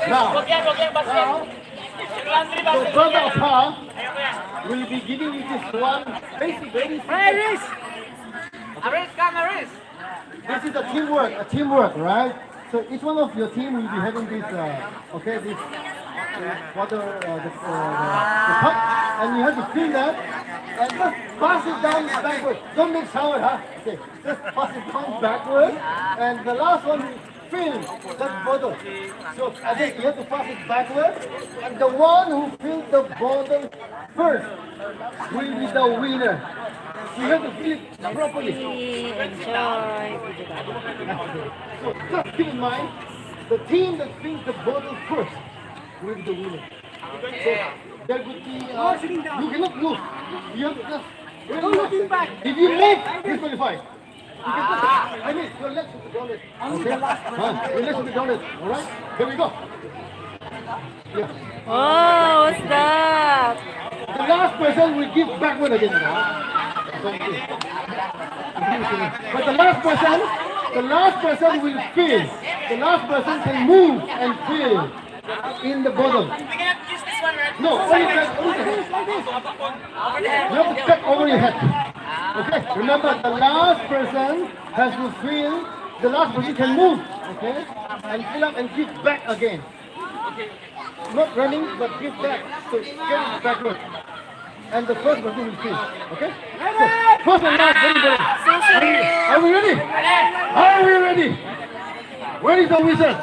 Now, the brother of her will be giving you this one basic, very simple. This is a teamwork, right? So each one of your team will be having this, okay, this water, the cup, and you have to fill that, and just pass it down backwards. Don't make sound, huh? Okay, just pass it down backwards, and the last one will fill that bottle. So again, you have to pass it backwards, and the one who fills the bottle first will be the winner. You have to fill it properly. Enjoy. So just keep in mind, the team that fills the bottle first will be the winner. So there could be, you cannot move. You have to just, don't looking back. If you move, disqualified. You can just, I mean, your legs should be down it. Okay? Your legs should be down it. Alright? Here we go. Yeah. Oh, what's that? The last person will give backward again. But the last person will feel. The last person can move and feel in the bottom. No, only that. You have to step over your head. Okay, remember the last person has to feel. The last person can move. Okay, and fill up and give back again. Not running, but give back. So get it backward. And the first person will feel. Okay? So, first and last, very good. Are we ready? Are we ready? Where is the wizard?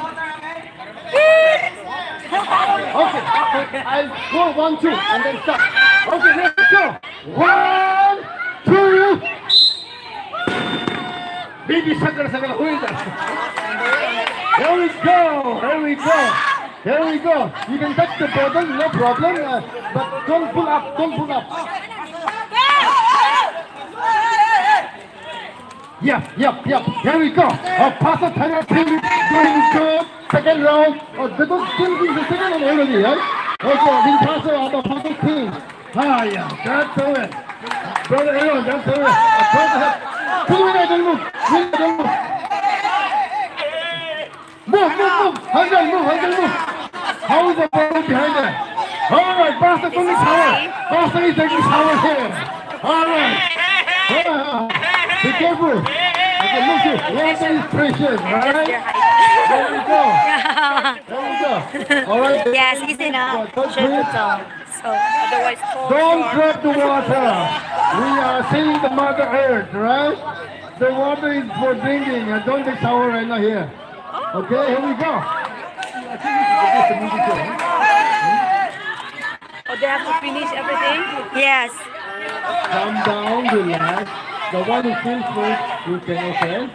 Okay, I'll go 1, 2, and then stop. Okay, let's go. 1, 2. Baby Sakura, who is that? Here we go. Here we go. Here we go. You can touch the bottle, no problem. But don't pull up. Don't pull up. Yep. Here we go. Pasayawa team doing good. Second round. They don't still be the second one already, right? Okay, Pasayawa Pasayawa team. Yeah, that's the way. Brother Aaron, that's the way. Don't move. Move. Handle, move. How is the ball behind that? All right, Basta going to shower. Basta is taking shower here. All right. Be careful. Okay, look here. Water is precious, right? There we go. All right. Yes, easy now. So otherwise, don't drop the water. We are saving the Mother Earth, right? The water is for drinking. Don't take shower right now here. Okay, here we go. Oh, they have to finish everything? Yes. Calm down, relax. The one who feels first, you can, okay?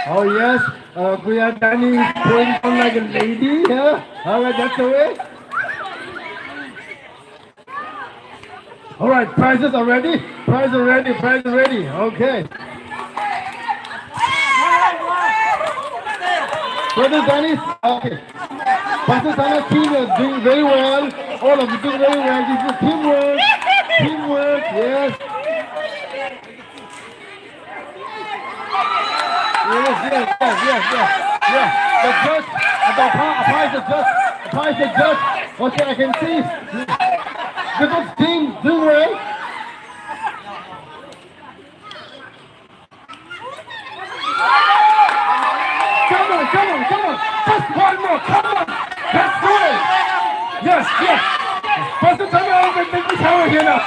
Oh yes, Kuya Danny is going on like a lady, yeah? Alright, that's the way. Alright, prizes are ready? Prize are ready, okay. Brother Dennis, okay. Pasayawa team is doing very well. All of you doing very well. This is teamwork. Yes. Yes. The judge, applies the judge. Okay, I can see. The good team doing well. Come on. Just one more. Come on. Let's do it. Yes. Pasayawa will take the shower here now.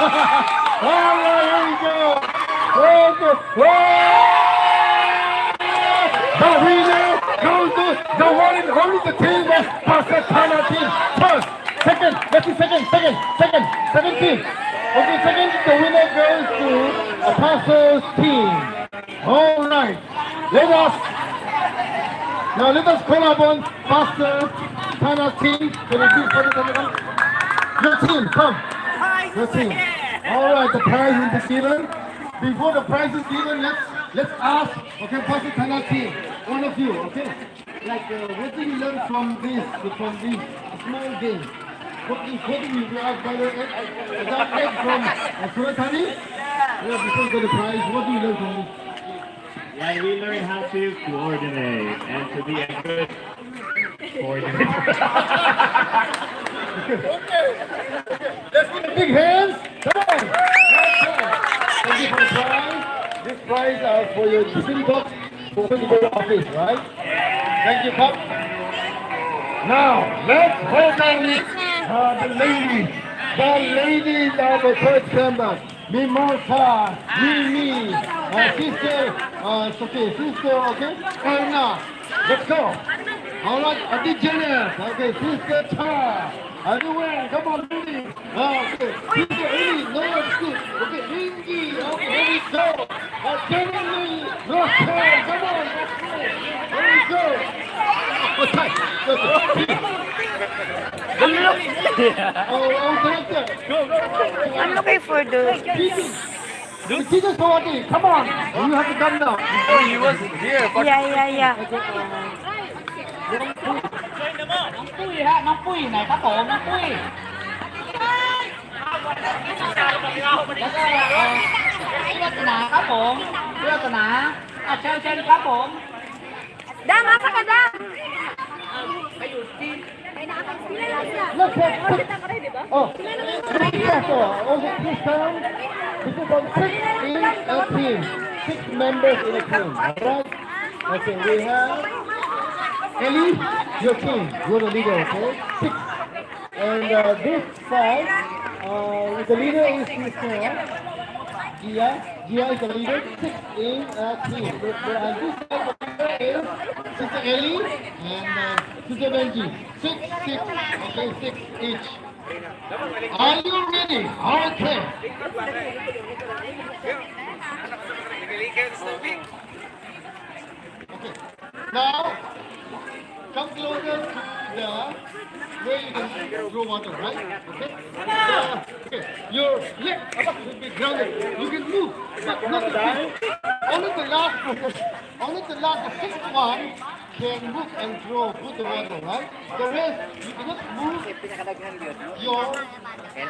All right, here we go. Okay. The winner goes to the one and only the team of Pasayawa team. First, second team. Okay, second, the winner goes to Apostles team. All right, let us call upon Pasayawa team. Can you do your team? Come, your team. All right, the prize will be given. Before the prize is given, let's ask. Okay, Pasayawa team, one of you. Okay, like what did you learn from this small game? What did you ask by the egg from Suratani? Yeah, before you get the prize, what do you learn from this? Yeah, we learn how to coordinate and to be a good coordinator. Let's give a big hands. Come on. Okay. Thank you for the prize. This prize for your city box for when you go to office, right? Thank you, Pop. Now, let's welcome the ladies. The ladies of the first member. Mimosa, Mimi, sister, Sophie, sister, okay? Erna, let's go. All right, Dodzjin, okay, sister Cha. Everyone, come on, ladies. Okay, sister Amy, no, it's good. Okay, Lingy, okay, here we go. Jeremy, Roxanne, come on, let's go. Here we go. Okay, I'm looking for the. the teacher's party, come on. You have to come now. Oh, he was here. But Yeah, yeah. น้องปุ้ยฮะน้องปุ้ยไหนครับผมน้องปุ้ยแล้วก็พี่วัฒนาครับผมพี่วัฒนาเชิญครับผม Dam, asa ka, Dam? Let's have six. Oh, okay, this time, this is on 6 in a team. 6 members in a team, alright? Okay, we have Ellie, your team, you're the leader, okay? 6. And this side, the leader is Gia. Gia is the leader, 6 in a team. And this side, the leader is Sister Ellie and Sister Benji. 6, 6, okay, 6 each. Are you ready? Okay. Okay. Now, come closer to the where you can grow water, right? Okay. Okay. Your leg should be grounded. You can move, but not the feet. Only the last, the sixth one can move and throw, put the water, right? The rest, you cannot move your, you can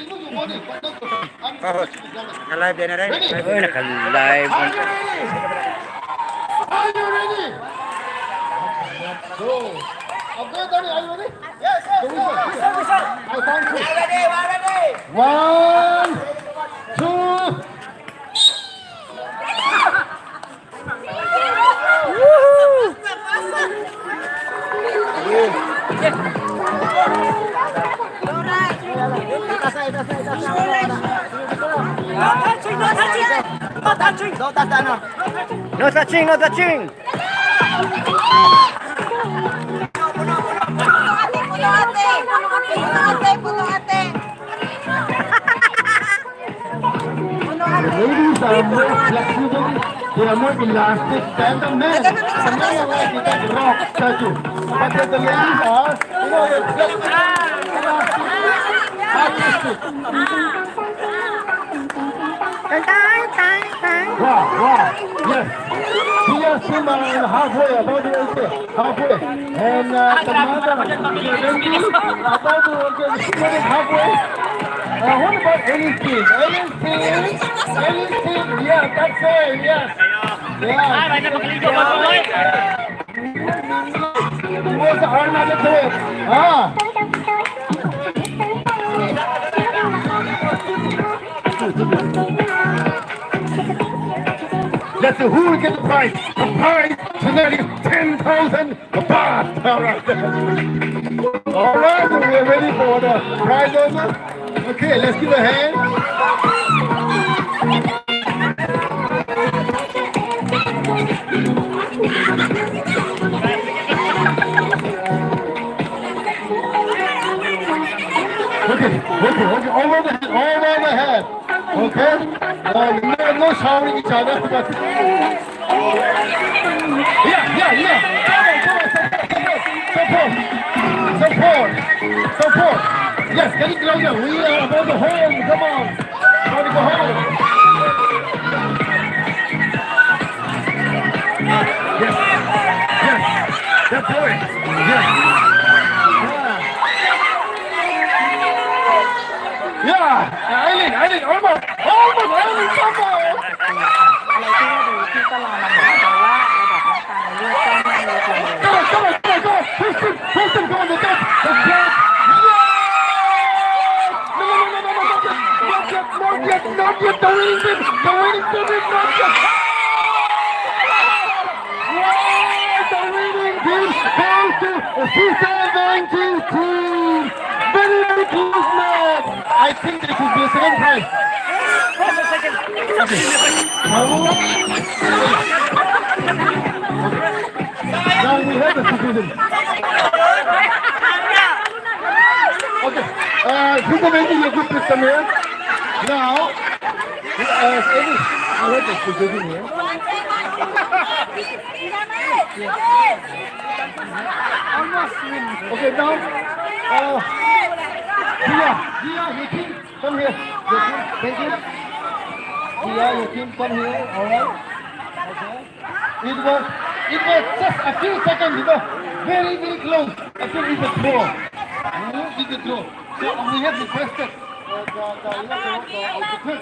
move your body, but not the feet. Until you be grounded. na-live din na rin. Ready? Uy, naka-live. Are you ready? Are you ready? Let's go. Okay, Danny, are you ready? Yes, yes. I count two. ready 1, 2. No touching, no touching. Ladies are more flexible, they are more elastic than the men. The men are like you can rock statue. But the ladies are, they're flexible, elastic, artistic. Wow, yes. Here, Simba is halfway, about to enter, halfway. And the mother, Benji, about to get halfway. What about anything? Anything? Yeah, that's it, yes. Yeah. What's the Arnold to it? Let's see who will get the prize. The prize tonight is 10,000 baht. All right, we're ready for the prize owner. Okay, let's give a hand. Okay, over the head. Okay? No shouting each other. But... Yeah. Support. Yes, get it closer. We are about to home. Come on. About to go home. Yes. That's right. Yes. Yeah. Eileen, almost. Eileen, Not yet, the winning team is not yet. The winning team goes to the Visayan team. Very, very close match. I think there should be a second prize. Now we have the decision. Okay, Visayan team, you good system here. Now, we have the decision here. Okay, now, Dia, your team, come here. Your team, thank you. Dia, your team, come here. All right. Okay. It was just a few seconds ago. Very, very close. I think it's a draw. It's a draw. So we have requested the